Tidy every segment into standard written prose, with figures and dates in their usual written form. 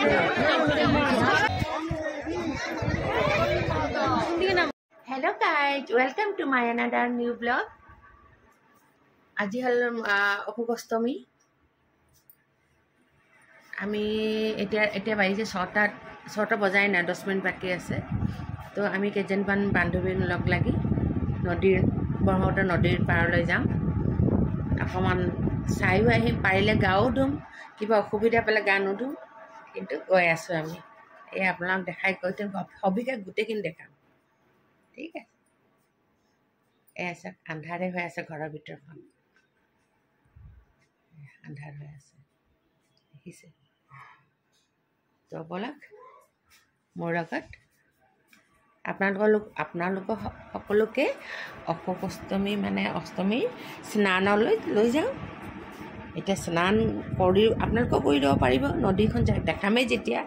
Hello guys, welcome to my another new vlog. আজি হল অশুকষ্টমী আমি এতিয়া বাজিছে 6টা বজাই না 10 মিনিট বাকি আছে তো আমি কেজনমান বান্ধৱীৰ লগ লাগি ব্ৰহ্মপুত্ৰ নদীৰ পাৰলৈ যাম অকমান চাইও আহিম পাৰিলে গাও ধুম কিবা অসুবিধা পালে গা নুধুম কিন্তু গৈ আছো আমি এই আপোনাক দেখাই কৈতে হবিকা গুটেকিন দেখাম ঠিক আছে এসা আন্ধাৰে হৈ আছে ঘৰৰ ভিতৰখন আন্ধাৰ হৈ আছে দেখিছে তো বলক মোৰ আগত আপোনালোক সকলোকে অশুকষ্টমী মানে অষ্টমী স্নানলৈ লৈ যাওঁ এটা স্নান কৰি আপোনালোকে কৰি দিব পাৰিব নদীখন দেখামেই যেতিয়া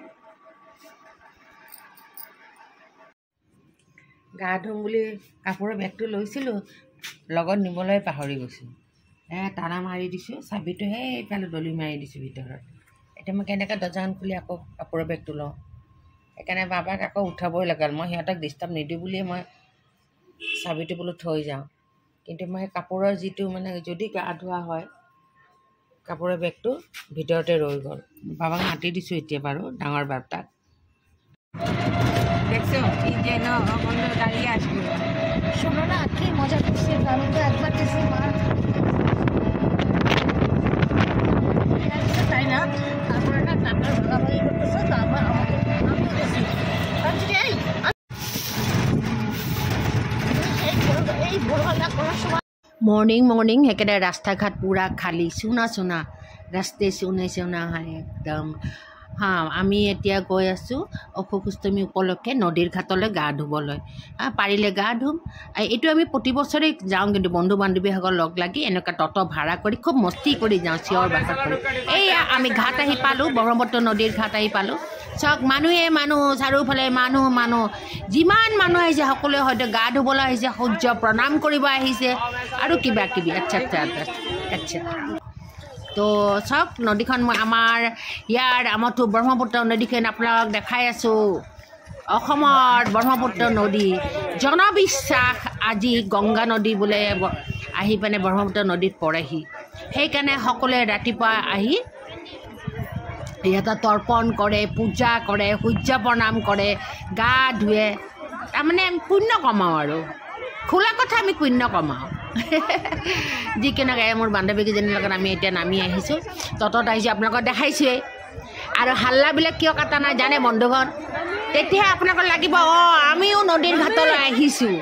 গা ধুম বুলি কাপোৰৰ বেগটো লৈছিলোঁ লগত নিবলৈ পাহৰি গৈছোঁ টানা মাৰি দিছোঁ চাবিটো সেইফালে দলি মাৰি দিছোঁ ভিতৰত এতিয়া মই কেনেকৈ দৰ্জাখন খুলি আকৌ কাপোৰৰ বেগটো লওঁ সেইকাৰণে বাবাক আকৌ উঠাবই লাগিল মই সিহঁতক ডিষ্টাৰ্ব নিদিওঁ বুলিয়ে মই চাবিটো বোলো থৈ যাওঁ কিন্তু মই কাপোৰৰ যিটো মানে যদি গা ধোৱা হয় কাপোৰৰ বেগটো ভিতৰতে ৰৈ গ'ল বাবাক মাতি দিছোঁ এতিয়া বাৰু ডাঙৰ বাৰ্তাক দেখছো কি যে ন বন্ধ দাঁড়িয়ে আসবে শোনো না কি মজা করছে আমি তো একবার দেখছি মা তাই না তারপরে না টাকার ভাগাভাগি করতেছে তারপর আমাকে আমি দেখছি এই ভোরবেলা করার সময় মর্নিং একেবাৰে ৰাস্তা ঘাট পুৰা খালী চুনা ৰাস্তাই চুনা হয় একদম আমি এতিয়া গৈ আছোঁ অশুকষ্টমী উপলক্ষে নদীৰ ঘাটলৈ গা ধুবলৈ পাৰিলে গা ধুম এইটো আমি প্ৰতি বছৰে যাওঁ কিন্তু বন্ধু বান্ধৱীসকল লগ লাগি এনেকুৱা টটো ভাড়া কৰি খুব মস্তি কৰি যাওঁ চিঞৰ বাখৰ কৰি এইয়া আমি ঘাট আহি পালোঁ ব্ৰহ্মপুত্ৰ নদীৰ ঘাট আহি পালোঁ চাওক মানুহ চাৰিওফালে মানুহ যিমান মানুহ আহিছে সকলোৱে হয়তো গা ধুবলৈ আহিছে সূৰ্য প্ৰণাম কৰিব আহিছে আৰু কিবা কিবি আচ্ছা তো চাওক নদীখন মই আমাৰ আমাৰতো ব্ৰহ্মপুত্ৰ নদীখন আপোনালোকক দেখাই আছোঁ অসমৰ ব্ৰহ্মপুত্ৰ নদী জনবিশ্বাস আজি গংগা নদী বোলে আহি পিনে ব্ৰহ্মপুত্ৰ নদীত পৰেহি সেইকাৰণে সকলোৱে ৰাতিপুৱা আহি ইয়াতে তৰ্পণ কৰে পূজা কৰে সূৰ্য প্ৰণাম কৰে গা ধুৱে তাৰমানে পুণ্য কমাওঁ আৰু খোলা কথা আমি পুণ্য কমাওঁ যিকেনেকৈ মোৰ বান্ধৱীকেইজনীৰ লগত আমি এতিয়া নামি আহিছোঁ ততত আহিছোঁ আপোনালোকক দেখাইছোঁৱেই আৰু হাল্লাবিলাক কিয় কাটা নাই জানে বন্ধুগণ তেতিয়াহে আপোনালোকৰ লাগিব আমিও নদীৰ ঘাটলৈ আহিছোঁ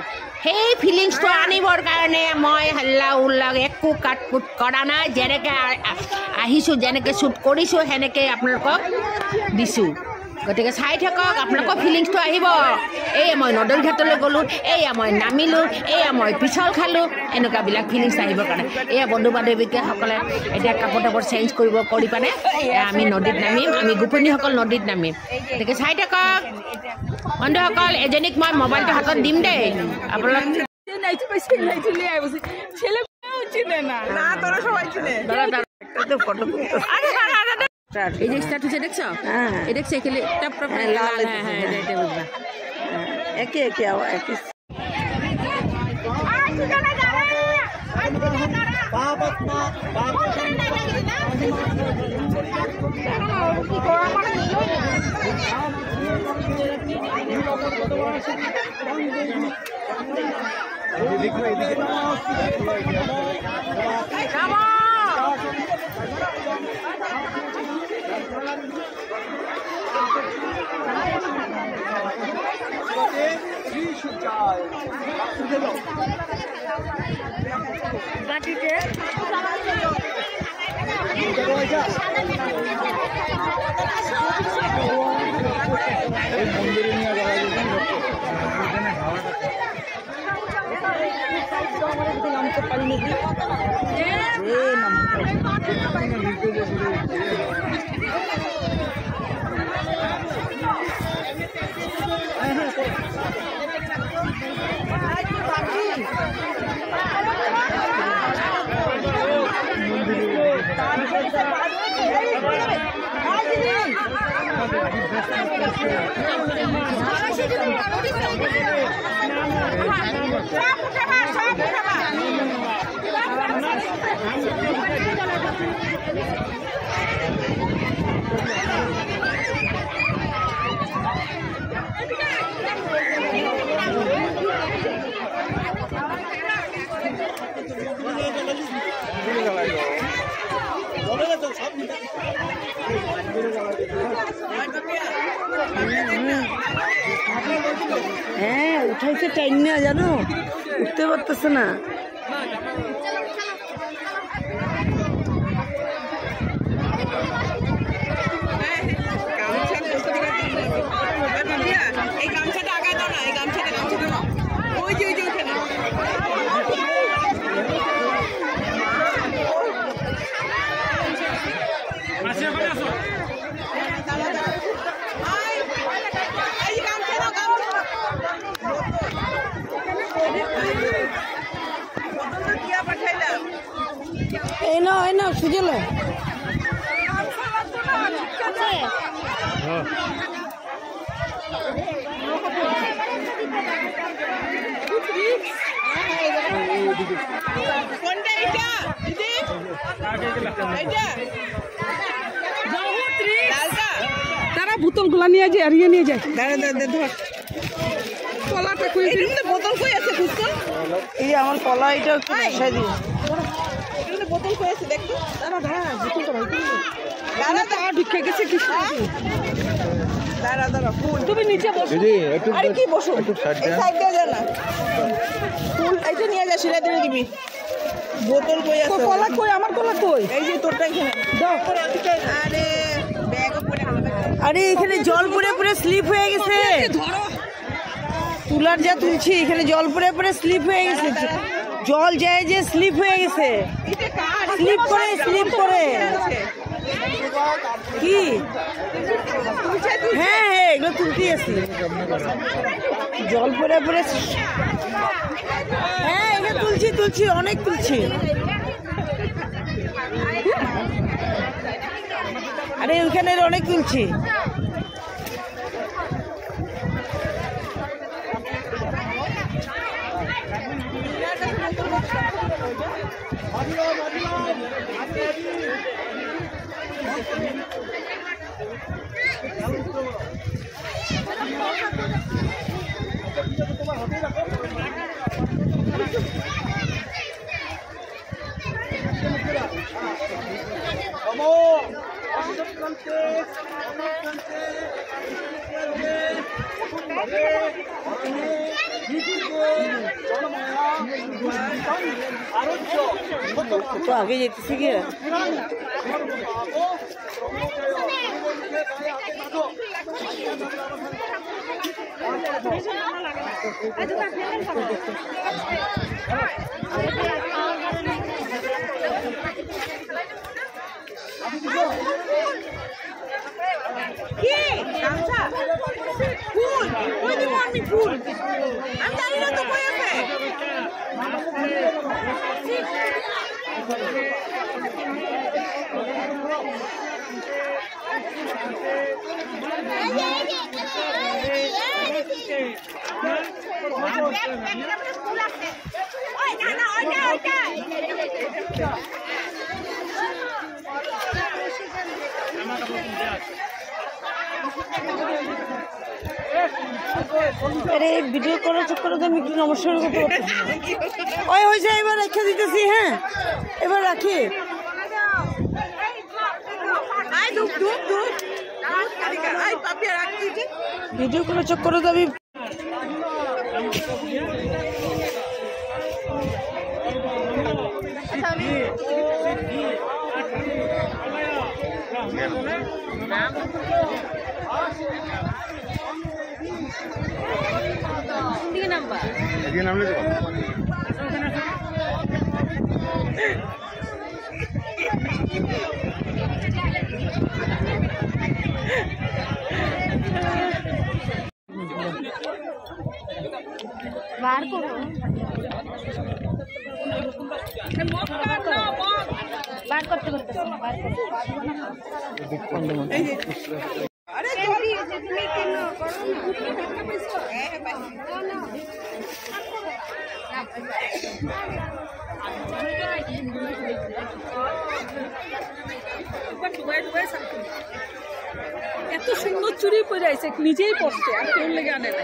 সেই ফিলিংছটো আনিবৰ কাৰণে মই হাল্লা উল্লা একো কাটকুট কৰা নাই যেনেকৈ আহিছোঁ যেনেকৈ শ্বুট কৰিছোঁ সেনেকৈ আপোনালোকক দিছোঁ গতিকে চাই থাকক আপোনালোকৰ ফিলিংছটো আহিব এয়া মই নদীৰ ঘাটলৈ গ'লোঁ এয়া মই নামিলোঁ এয়া মই পিছল খালোঁ এনেকুৱাবিলাক ফিলিংছ আহিবৰ কাৰণে এয়া বন্ধু বান্ধৱীসকলে এতিয়া কাপোৰ তাপোৰ চেঞ্জ কৰি পানে আমি নদীত নামিম আমি গোপনীসকল নদীত নামিম গতিকে চাই থাকক বন্ধুসকল এজনীক মই মোবাইলটো হাতত দিম দেই আপোনালোক এই যে স্টার্ট হচ্ছে দেখছো এই দেখছো এখানে টপ টপ লাল হ্যাঁ এটা বুঝবা একে হ্যাঁ উঠাইছে টাইম না জানো, উঠতে পারতেছে না। এই গামছাটা আগায় দাও না, এই গামছাটা দাও। ওই যে ওখানে এই নাও সুজলে তারা বোতল গুলা নিয়ে যায়, হারিয়ে নিয়ে যায়। কলাটা কই, বোতল কই আছে? খুঁজতো এই আমার কলা, এটা একটু বসাই দিও। বোতল কই আছে দেখতো। দাঁড়া ঢুকে গেছে কি? দাঁড়া ফুল তুমি নিচে বসো। আরে কি বসো, এই সাইড দিয়ে যা না। ফুল এইটা নিয়ে যা, সিলা দিয়ে দিবি। বোতল কই আছে? কলা কই? আমার কলা কই? এই যে তোরটা এখানে দাও। আরে ব্যাগ উপরে হবে। আরে এখানে জল পড়ে পড়ে স্লিপ হয়ে গেছে। ধরো, তুলার যা তুলছি এখানে জল পড়ে পড়ে স্লিপ হয়ে গেছে। জল যায় যে স্লিপ হয়ে গেছে। স্লিপ করে কি? হ্যাঁ এগুলো তুলতেই আছি। জল পড়ে পড়ে, হ্যাঁ এখানে তুলছি অনেক তুলছি। আরে ওইখানে অনেক তুলছি। তো আগে যেতেছি গিয়ে ফুল ওই দিব আমি ফুল, আমি জানি না তো কই আছে। আরে ভিডিও করার চক্করে তো আমি একটু নমস্কার করতে পারতেছি। ওই হয়েছে, এবার রেখে দিতেছি। হ্যাঁ এবার রাখি। ভিডিও করার চক্করে তো আমি বার করো, বার করতে করতে এত সুন্দর চুরি পরে আছে নিজেই পড়ছে আর কেউ লেগে আনে না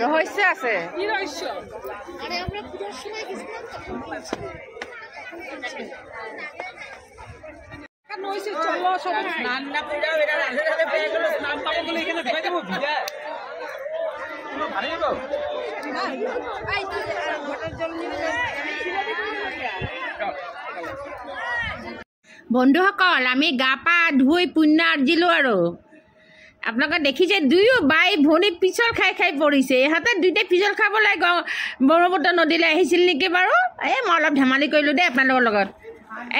রহস্য আছে কি রহস্য চলো সবাই স্নান না করে এরা রাধে রাধে পেয়ে গেল স্নান পাবো বলে এখানে ঢুকে দেবো ভিজা বন্ধুসকল আমি গা পা ধুই পুণ্য আৰ্জিলোঁ আৰু আপোনালোকে দেখিছে দুয়ো বাই ভনী পিছল খাই খাই পৰিছে ইহঁতে দুইটাই পিছল খাবলৈ ব্ৰহ্মপুত্ৰ নদীলৈ আহিছিল নেকি বাৰু এই মই অলপ ধেমালি কৰিলোঁ দেই আপোনালোকৰ লগত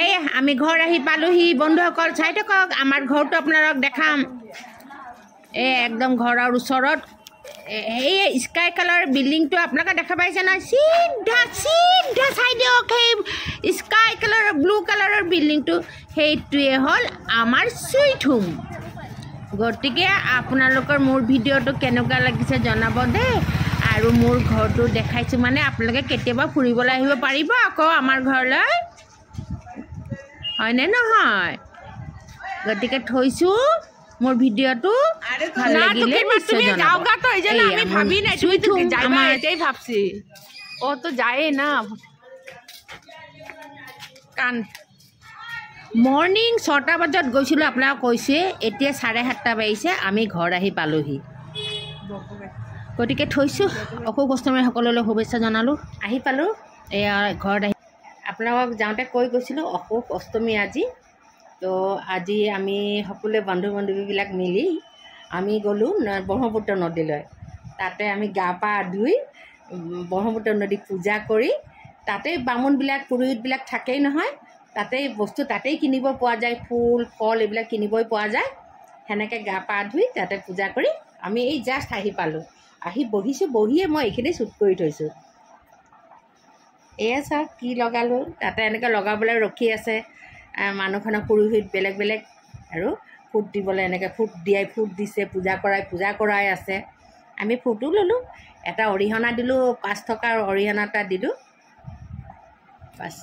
এই আমি ঘৰ আহি পালোহি বন্ধুসকল চাই থাকক আমাৰ ঘৰটো আপোনালোকক দেখাম এই একদম ঘৰৰ ওচৰত এই স্কাই কালাৰ বিল্ডিংটো আপোনালোকে দেখা পাইছে নহয় চিধা চিধা চাই দিয়ক সেই স্কাই কালাৰৰ ব্লু কালাৰৰ বিল্ডিংটো সেইটোৱে হ'ল আমাৰ চুইট হোম গতিকে আপোনালোকৰ মোৰ ভিডিঅ'টো কেনেকুৱা লাগিছে জনাব দেই আৰু মোৰ ঘৰটো দেখাইছোঁ মানে আপোনালোকে কেতিয়াবা ফুৰিবলৈ আহিব পাৰিব আকৌ আমাৰ ঘৰলৈ হয়নে নহয় গতিকে থৈছোঁ মোৰ ভিডিঅ'টো ভাল লাগিলে নিশ্চয় জনাব আমি ভাবি নাই তুমি তো যাইবা এটাই ভাবছি ও তো যায় না কান মৰ্ণিং 6টা বজাত গৈছিলোঁ আপোনাক কৈছে এতিয়া 7:30 বাজিছে আমি ঘৰ আহি পালোহি গতিকে থৈছোঁ অসুখ অষ্টমীসকললৈ শুভেচ্ছা জনালোঁ আহি পালোঁ এয়া ঘৰত আহি আপোনালোকক যাওঁতে কৈ গৈছিলোঁ অসুখ অষ্টমী আজি তো আজি আমি সকলোৱে বন্ধু বান্ধৱীবিলাক মিলি আমি গ'লোঁ ব্ৰহ্মপুত্ৰ নদীলৈ তাতে আমি গা পা ধুই ব্ৰহ্মপুত্ৰ নদী পূজা কৰি তাতেই বামুণবিলাক পুৰোহিতবিলাক থাকেই নহয় তাতেই বস্তু তাতেই কিনিব পোৱা যায় ফুল ফল এইবিলাক কিনিবই পোৱা যায় সেনেকৈ গা পা ধুই তাতে পূজা কৰি আমি এই জাষ্ট আহি পালোঁ আহি বহিছোঁ বহিয়ে মই এইখিনি শ্বুট কৰি থৈছোঁ এয়া চাওক কি লগালোঁ তাতে এনেকৈ লগাবলৈ ৰখি আছে মানুহখনক পুৰোহিত বেলেগ বেলেগ আৰু ফুট দিবলৈ এনেকৈ ফুট দিয়াই ফুট দিছে পূজা কৰাই আছে আমি ফুটো ল'লোঁ এটা অৰিহণা দিলোঁ 5 টকাৰ অৰিহণা এটা দিলোঁ বাছ